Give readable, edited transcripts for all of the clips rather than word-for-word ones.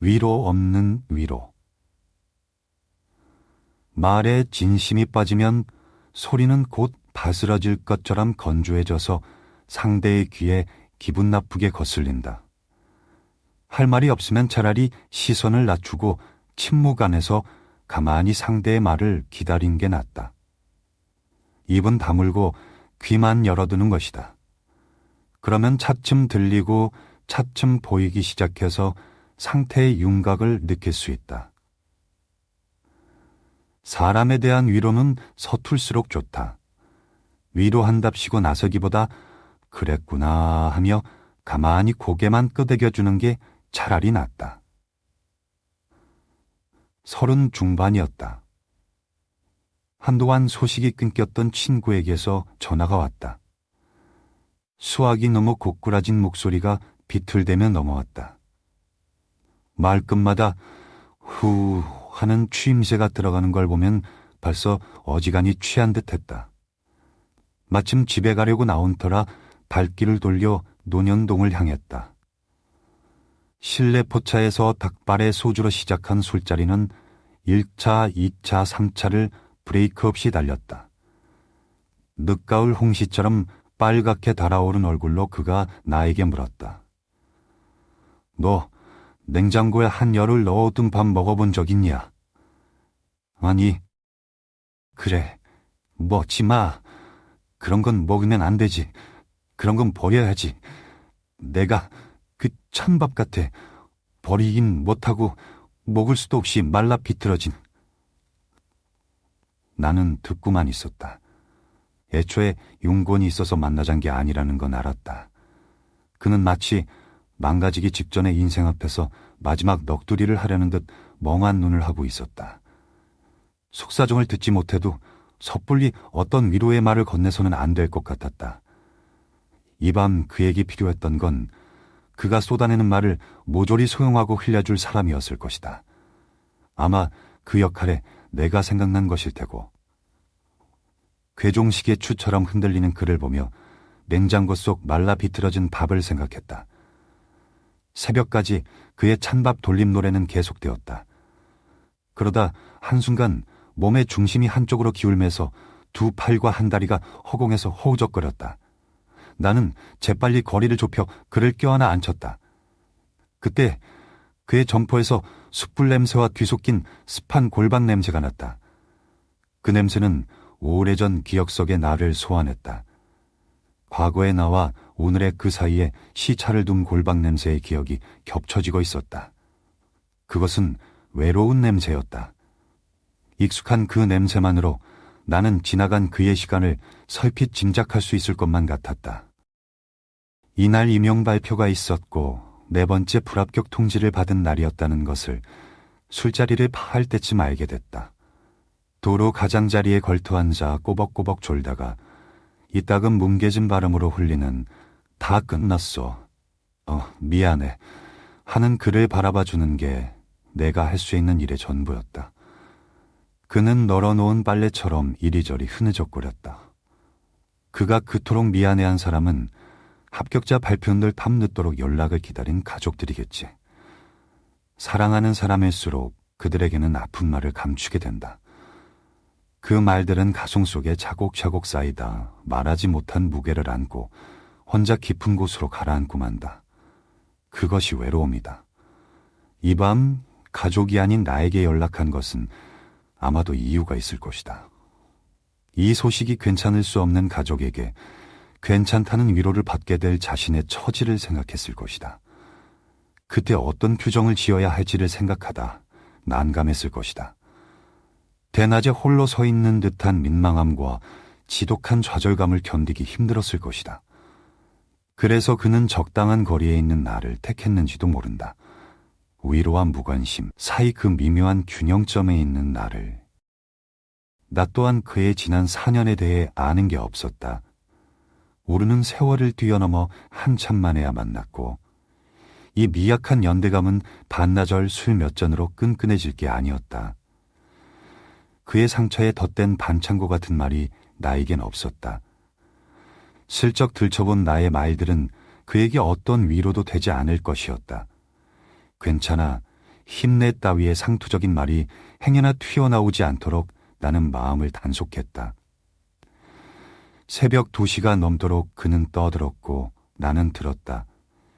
위로 없는 위로. 말에 진심이 빠지면 소리는 곧 바스러질 것처럼 건조해져서 상대의 귀에 기분 나쁘게 거슬린다. 할 말이 없으면 차라리 시선을 낮추고 침묵 안에서 가만히 상대의 말을 기다린 게 낫다. 입은 다물고 귀만 열어두는 것이다. 그러면 차츰 들리고 차츰 보이기 시작해서 상태의 윤곽을 느낄 수 있다. 사람에 대한 위로는 서툴수록 좋다. 위로한답시고 나서기보다 그랬구나 하며 가만히 고개만 끄덕여주는 게 차라리 낫다. 30 중반이었다. 한동안 소식이 끊겼던 친구에게서 전화가 왔다. 수학이 너무 고꾸라진 목소리가 비틀대며 넘어왔다. 말끝마다 후 하는 취임새가 들어가는 걸 보면 벌써 어지간히 취한 듯했다. 마침 집에 가려고 나온 터라 발길을 돌려 논현동을 향했다. 실내 포차에서 닭발의 소주로 시작한 술자리는 1차, 2차, 3차를 브레이크 없이 달렸다. 늦가을 홍시처럼 빨갛게 달아오른 얼굴로 그가 나에게 물었다. 너 냉장고에 한열을 넣어둔 밥 먹어본 적 있냐? 아니. 그래, 먹지 마. 그런 건 먹으면 안 되지. 그런 건 버려야지. 내가 그 찬밥 같아. 버리긴 못하고 먹을 수도 없이 말라 비틀어진. 나는 듣고만 있었다. 애초에 용건이 있어서 만나잔 게 아니라는 건 알았다. 그는 마치 망가지기 직전의 인생 앞에서 마지막 넋두리를 하려는 듯 멍한 눈을 하고 있었다. 속사정을 듣지 못해도 섣불리 어떤 위로의 말을 건네서는 안 될 것 같았다. 이 밤 그에게 필요했던 건 그가 쏟아내는 말을 모조리 소용하고 흘려줄 사람이었을 것이다. 아마 그 역할에 내가 생각난 것일 테고. 괴종식의 추처럼 흔들리는 그를 보며 냉장고 속 말라 비틀어진 밥을 생각했다. 새벽까지 그의 찬밥 돌림 노래는 계속되었다. 그러다 한순간 몸의 중심이 한쪽으로 기울면서 두 팔과 한 다리가 허공에서 허우적거렸다. 나는 재빨리 거리를 좁혀 그를 껴안아 앉혔다. 그때 그의 점퍼에서 숯불 냄새와 뒤섞인 습한 골방 냄새가 났다. 그 냄새는 오래전 기억 속의 나를 소환했다. 과거의 나와 오늘의 그 사이에 시차를 둔 골방 냄새의 기억이 겹쳐지고 있었다. 그것은 외로운 냄새였다. 익숙한 그 냄새만으로 나는 지나간 그의 시간을 설핏 짐작할 수 있을 것만 같았다. 이날 임용 발표가 있었고 4번째 불합격 통지를 받은 날이었다는 것을 술자리를 파할 때쯤 알게 됐다. 도로 가장자리에 걸터앉아 꼬벅꼬벅 졸다가 이따금 뭉개진 발음으로 흘리는 다 끝났어. 미안해. 하는 그를 바라봐주는 게 내가 할 수 있는 일의 전부였다. 그는 널어놓은 빨래처럼 이리저리 흐느적거렸다. 그가 그토록 미안해한 사람은 합격자 발표날 밤늦도록 연락을 기다린 가족들이겠지. 사랑하는 사람일수록 그들에게는 아픈 말을 감추게 된다. 그 말들은 가슴 속에 차곡차곡 쌓이다 말하지 못한 무게를 안고 혼자 깊은 곳으로 가라앉고 만다. 그것이 외로움이다. 이 밤 가족이 아닌 나에게 연락한 것은 아마도 이유가 있을 것이다. 이 소식이 괜찮을 수 없는 가족에게 괜찮다는 위로를 받게 될 자신의 처지를 생각했을 것이다. 그때 어떤 표정을 지어야 할지를 생각하다 난감했을 것이다. 대낮에 홀로 서 있는 듯한 민망함과 지독한 좌절감을 견디기 힘들었을 것이다. 그래서 그는 적당한 거리에 있는 나를 택했는지도 모른다. 위로와 무관심 사이 그 미묘한 균형점에 있는 나를. 나 또한 그의 지난 4년에 대해 아는 게 없었다. 오르는 세월을 뛰어넘어 한참 만에야 만났고 이 미약한 연대감은 반나절 술 몇 잔으로 끈끈해질 게 아니었다. 그의 상처에 덧댄 반창고 같은 말이 나에겐 없었다. 슬쩍 들춰본 나의 말들은 그에게 어떤 위로도 되지 않을 것이었다. 괜찮아. 힘내 따위의 상투적인 말이 행여나 튀어나오지 않도록 나는 마음을 단속했다. 새벽 2시가 넘도록 그는 떠들었고 나는 들었다.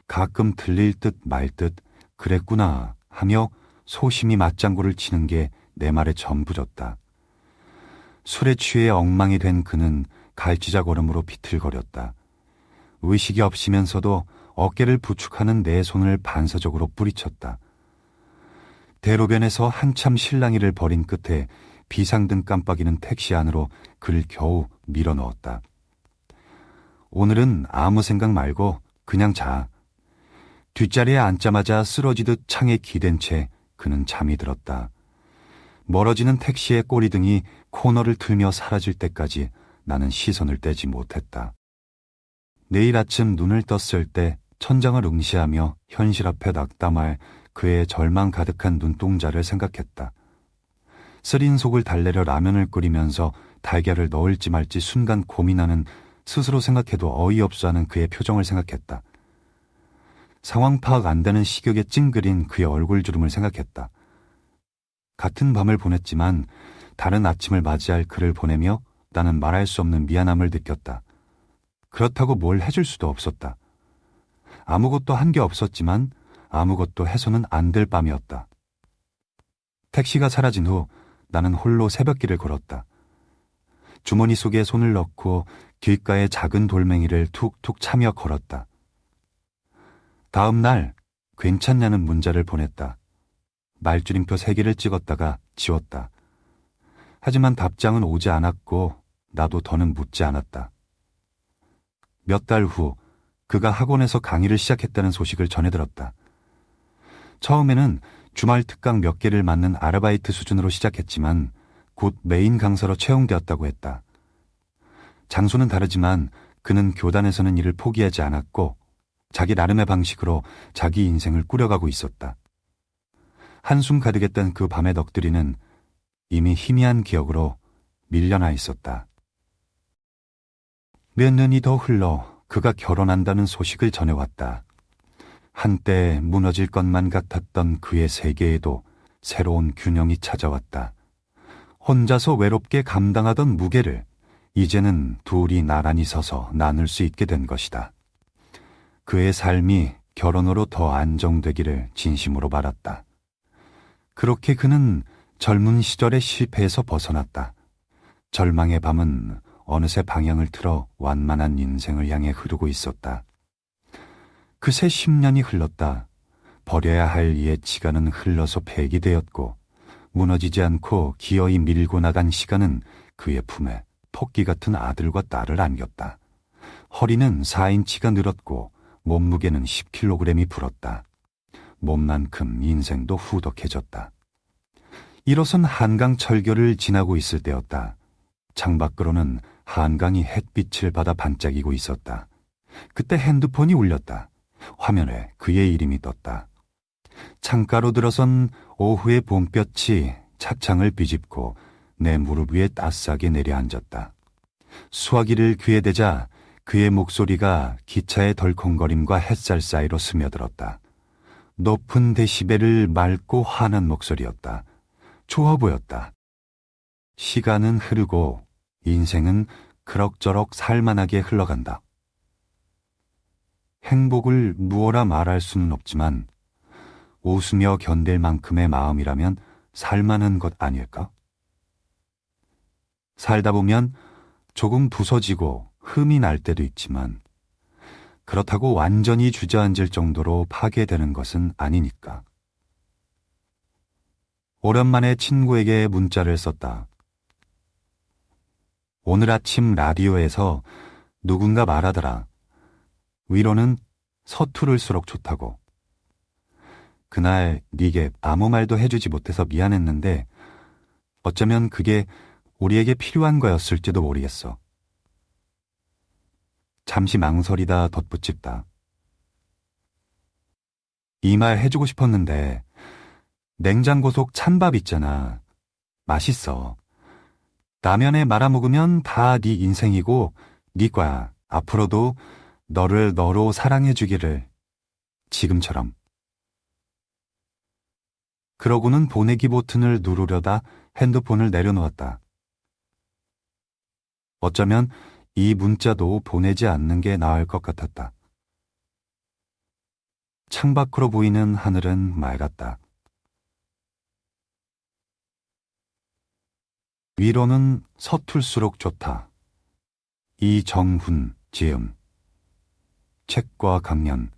가끔 들릴 듯 말 듯 그랬구나 하며 소심히 맞장구를 치는 게 내 말에 전부졌다. 술에 취해 엉망이 된 그는 갈지자 걸음으로 비틀거렸다. 의식이 없으면서도 어깨를 부축하는 내 손을 반사적으로 뿌리쳤다. 대로변에서 한참 실랑이를 벌인 끝에 비상등 깜빡이는 택시 안으로 그를 겨우 밀어넣었다. 오늘은 아무 생각 말고 그냥 자. 뒷자리에 앉자마자 쓰러지듯 창에 기댄 채 그는 잠이 들었다. 멀어지는 택시의 꼬리등이 코너를 틀며 사라질 때까지 나는 시선을 떼지 못했다. 내일 아침 눈을 떴을 때 천장을 응시하며 현실 앞에 낙담할 그의 절망 가득한 눈동자를 생각했다. 쓰린 속을 달래려 라면을 끓이면서 달걀을 넣을지 말지 순간 고민하는 스스로 생각해도 어이없어하는 그의 표정을 생각했다. 상황 파악 안 되는 시격에 찡그린 그의 얼굴 주름을 생각했다. 같은 밤을 보냈지만 다른 아침을 맞이할 그를 보내며 나는 말할 수 없는 미안함을 느꼈다. 그렇다고 뭘 해줄 수도 없었다. 아무것도 한 게 없었지만 아무것도 해서는 안 될 밤이었다. 택시가 사라진 후 나는 홀로 새벽길을 걸었다. 주머니 속에 손을 넣고 길가의 작은 돌멩이를 툭툭 차며 걸었다. 다음 날 괜찮냐는 문자를 보냈다. 말줄임표 3개를 찍었다가 지웠다. 하지만 답장은 오지 않았고 나도 더는 묻지 않았다. 몇 달 후 그가 학원에서 강의를 시작했다는 소식을 전해들었다. 처음에는 주말 특강 몇 개를 맡는 아르바이트 수준으로 시작했지만 곧 메인 강사로 채용되었다고 했다. 장소는 다르지만 그는 교단에서는 일을 포기하지 않았고 자기 나름의 방식으로 자기 인생을 꾸려가고 있었다. 한숨 가득했던 그 밤의 넋두리는 이미 희미한 기억으로 밀려나 있었다. 몇 년이 더 흘러 그가 결혼한다는 소식을 전해왔다. 한때 무너질 것만 같았던 그의 세계에도 새로운 균형이 찾아왔다. 혼자서 외롭게 감당하던 무게를 이제는 둘이 나란히 서서 나눌 수 있게 된 것이다. 그의 삶이 결혼으로 더 안정되기를 진심으로 바랐다. 그렇게 그는 젊은 시절의 실패에서 벗어났다. 절망의 밤은 어느새 방향을 틀어 완만한 인생을 향해 흐르고 있었다. 그새 10년이 흘렀다. 버려야 할 옛 시간은 흘러서 폐기되었고 무너지지 않고 기어이 밀고 나간 시간은 그의 품에 토끼 같은 아들과 딸을 안겼다. 허리는 4인치가 늘었고 몸무게는 10kg이 불었다. 몸만큼 인생도 후덕해졌다. 일어선 한강 철교를 지나고 있을 때였다. 창밖으로는 한강이 햇빛을 받아 반짝이고 있었다. 그때 핸드폰이 울렸다. 화면에 그의 이름이 떴다. 창가로 들어선 오후의 봄볕이 차창을 비집고 내 무릎 위에 따스하게 내려앉았다. 수화기를 귀에 대자 그의 목소리가 기차의 덜컹거림과 햇살 사이로 스며들었다. 높은 데시벨을 맑고 환한 목소리였다. 좋아 보였다. 시간은 흐르고 인생은 그럭저럭 살만하게 흘러간다. 행복을 무어라 말할 수는 없지만 웃으며 견딜 만큼의 마음이라면 살만한 것 아닐까? 살다 보면 조금 부서지고 흠이 날 때도 있지만 그렇다고 완전히 주저앉을 정도로 파괴되는 것은 아니니까. 오랜만에 친구에게 문자를 썼다. 오늘 아침 라디오에서 누군가 말하더라. 위로는 서투를수록 좋다고. 그날 네게 아무 말도 해주지 못해서 미안했는데 어쩌면 그게 우리에게 필요한 거였을지도 모르겠어. 잠시 망설이다 덧붙였다. 이 말 해주고 싶었는데 냉장고 속 찬밥 있잖아. 맛있어. 라면에 말아먹으면 다 네 인생이고 네 거야. 앞으로도 너를 너로 사랑해주기를 지금처럼. 그러고는 보내기 버튼을 누르려다 핸드폰을 내려놓았다. 어쩌면 이 문자도 보내지 않는 게 나을 것 같았다. 창밖으로 보이는 하늘은 맑았다. 위로는 서툴수록 좋다. 이정훈 지음. 책과 강연